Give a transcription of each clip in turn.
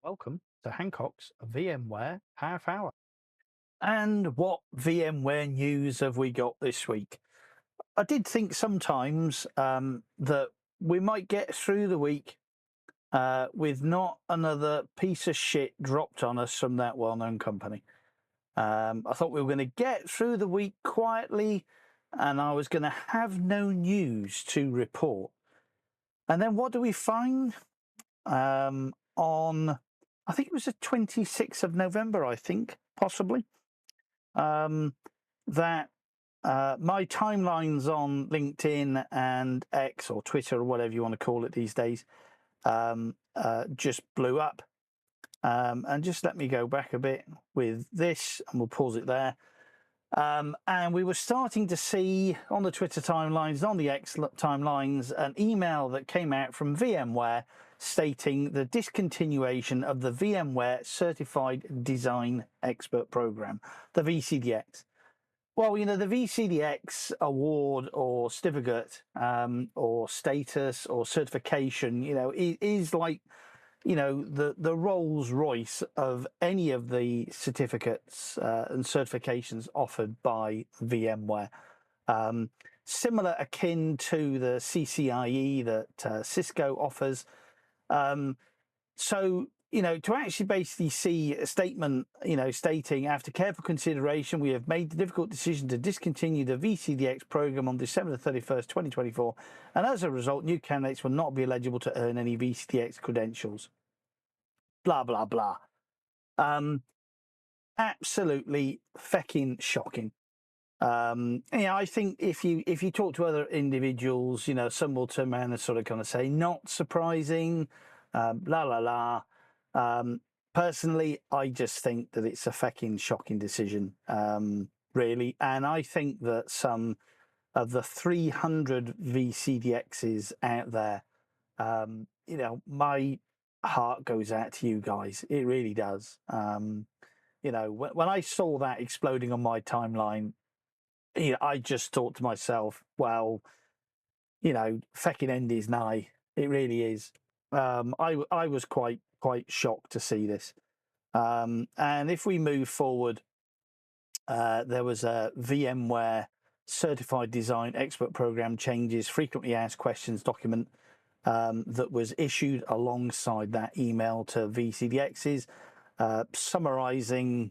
Welcome to Hancock's VMware Half Hour. And what VMware news have we got this week? I did think sometimes that we might get through the week with not another piece of shit dropped on us from that well-known company. I thought we were going to get through the week quietly and I was going to have no news to report. And then what do we find? On, I think it was the 26th of November, I think, possibly, that my timelines on LinkedIn and X or Twitter or whatever you want to call it these days just blew up. And just let me go back a bit with this and we'll pause it there. And we were starting to see on the Twitter timelines, on the X timelines, an email that came out from VMware stating the discontinuation of the VMware Certified Design Expert Program, the VCDX. Well, you know, the VCDX award or certificate or status or certification, you know, is like, you know, the Rolls Royce of any of the certificates and certifications offered by VMware. Similar, akin to the CCIE that Cisco offers. So, you know, to actually basically see a statement, you know, stating after careful consideration, we have made the difficult decision to discontinue the VCDX program on December the 31st, 2024. And as a result, new candidates will not be eligible to earn any VCDX credentials. Blah, blah, blah. Absolutely fecking shocking. Yeah, I think if you talk to other individuals, you know, some will turn around and sort of kind of say, not surprising, la la la. Personally, I just think that it's a fecking shocking decision, really. And I think that some of the 300 VCDXs out there, you know, my heart goes out to you guys. It really does. You know, when I saw that exploding on my timeline, you know, I just thought to myself, well, you know, fecking end is nigh. It really is. I was quite shocked to see this. And if we move forward, there was a VMware Certified Design Expert Program Changes Frequently Asked Questions document that was issued alongside that email to VCDXs, summarizing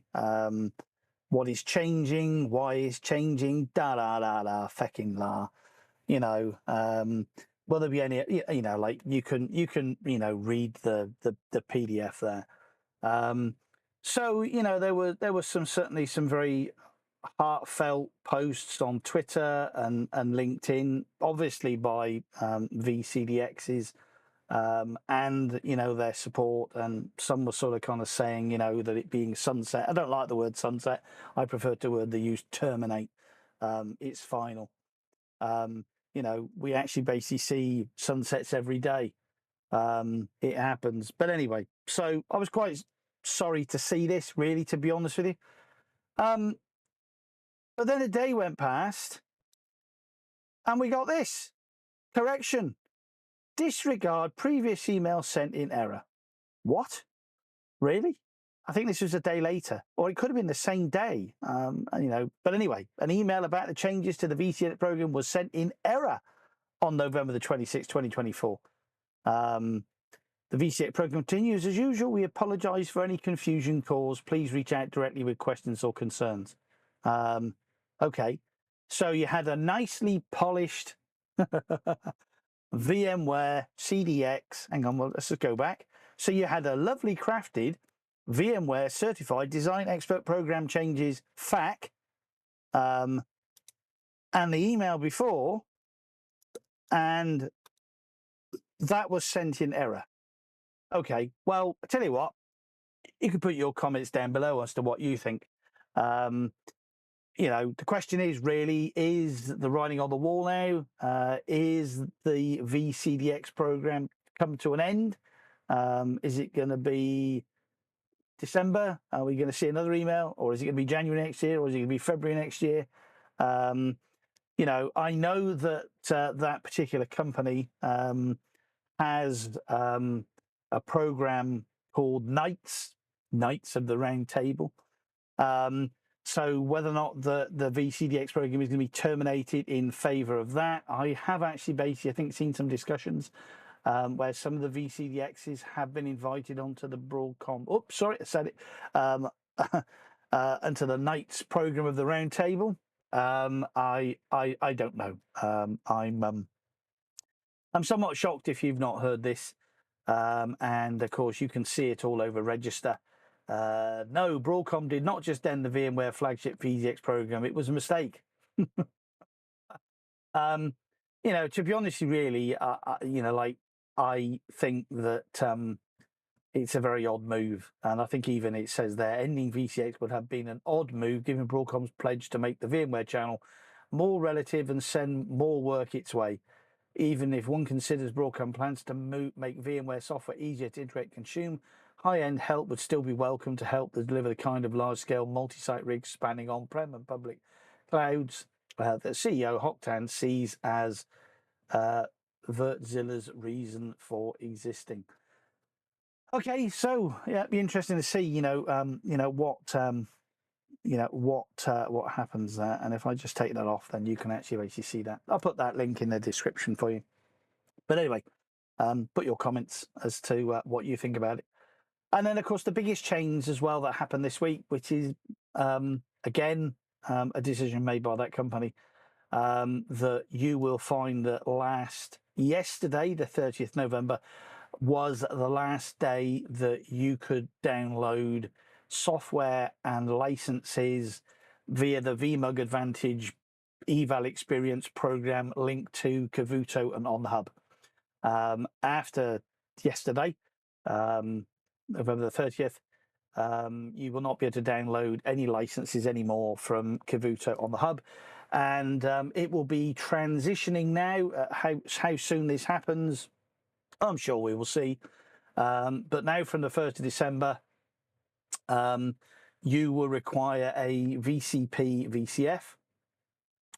what is changing, why is changing, da da da da, fecking la. You know, will there be any? You know, like you can you know read the PDF there. So you know there were certainly some very heartfelt posts on Twitter and LinkedIn, obviously by VCDXs. And you know their support, and some were sort of kind of saying, you know, that it being sunset. I don't like the word sunset. I prefer the word they use, terminate. It's final. You know, we actually basically see sunsets every day. It happens. But anyway, so I was quite sorry to see this, really, to be honest with you. But then a day went past, and we got this correction. Disregard previous email sent in error. What? Really? I think this was a day later, or it could have been the same day. You know, but anyway, an email about the changes to the VCDX program was sent in error on November the 26th, 2024. The VCDX program continues as usual. We apologize for any confusion caused. Please reach out directly with questions or concerns. Okay, so you had a nicely polished VMware CDX. Hang on, well, let's just go back. So you had a lovely crafted VMware Certified Design Expert Program Changes FAQ, and the email before, and that was sent in error. Okay, well, I tell you what, you can put your comments down below as to what you think. You know, the question is really, is the writing on the wall now? Is the VCDX program come to an end? Is it going to be December? Are we going to see another email? Or is it going to be January next year? Or is it going to be February next year? You know, I know that that particular company has a program called Knights of the Round Table. So whether or not the VCDX program is going to be terminated in favour of that, I have actually basically, I think, seen some discussions where some of the VCDXs have been invited onto the Broadcom. Oops, sorry, I said it. Onto the Knights program of the Round Table. I don't know. I'm somewhat shocked if you've not heard this. And of course, you can see it all over Register. No, Broadcom did not just end the VMware flagship VCDX program. It was a mistake. You know, to be honest, really, you know, like, I think that it's a very odd move. And I think even it says there, ending VCDX would have been an odd move, given Broadcom's pledge to make the VMware channel more relative and send more work its way. Even if one considers Broadcom plans to make VMware software easier to integrate and consume, high-end help would still be welcome to help to deliver the kind of large-scale multi-site rigs spanning on-prem and public clouds that CEO Hocktan sees as Vertzilla's reason for existing. Okay, so yeah, it'd be interesting to see, you know what happens there. And if I just take that off, then you can actually basically see that. I'll put that link in the description for you. But anyway, put your comments as to what you think about it. And then, of course, the biggest change as well that happened this week, which is, again, a decision made by that company, that you will find that yesterday, the 30th November, was the last day that you could download software and licenses via the VMUG Advantage eval experience program linked to Cavuto and On the Hub. After yesterday, November the 30th, you will not be able to download any licenses anymore from Cavuto on the Hub. And it will be transitioning now. How soon this happens, I'm sure we will see. But now from the 1st of December, you will require a VCP VCF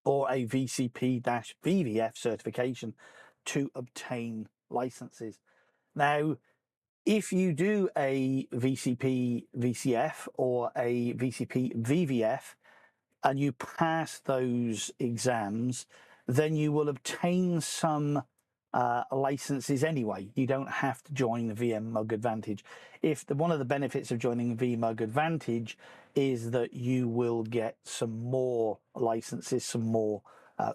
or a VCP-VVF certification to obtain licenses. Now, if you do a VCP VCF or a VCP VVF and you pass those exams, then you will obtain some licenses anyway. You don't have to join the VMUG Advantage. One of the benefits of joining VMUG Advantage is that you will get some more licenses, some more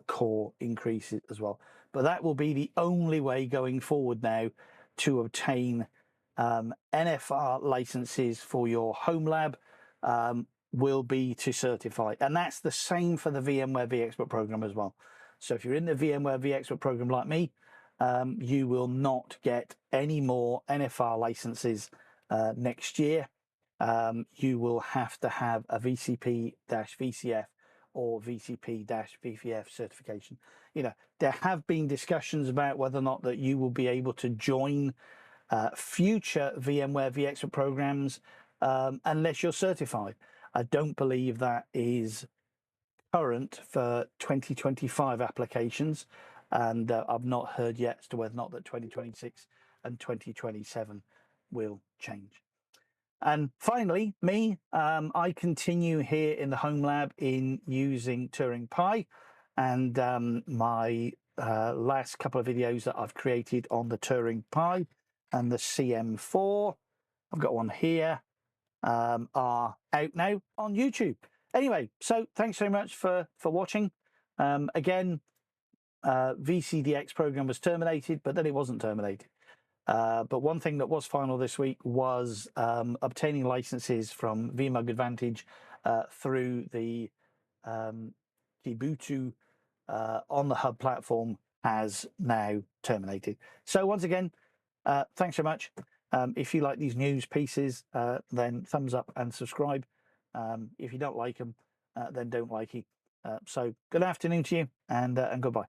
core increases as well. But that will be the only way going forward now to obtain NFR licenses for your home lab, will be to certify. And that's the same for the VMware vExpert program as well. So if you're in the VMware vExpert program like me, you will not get any more NFR licenses next year. You will have to have a VCP-VCF or VCP-VVF certification. You know, there have been discussions about whether or not that you will be able to join future VMware vExpert programs unless you're certified. I don't believe that is current for 2025 applications, and I've not heard yet as to whether or not that 2026 and 2027 will change. And finally, I continue here in the home lab in using Turing Pi, and my last couple of videos that I've created on the Turing Pi and the CM4, I've got one here, are out now on YouTube. Anyway, so thanks very much for watching. Again, VCDX program was terminated, but then it wasn't terminated. But one thing that was final this week was obtaining licenses from VMUG Advantage through the Ubuntu on the Hub platform has now terminated. So once again, thanks so much. If you like these news pieces, then thumbs up and subscribe. If you don't like them, then don't like it. So good afternoon to you, and goodbye.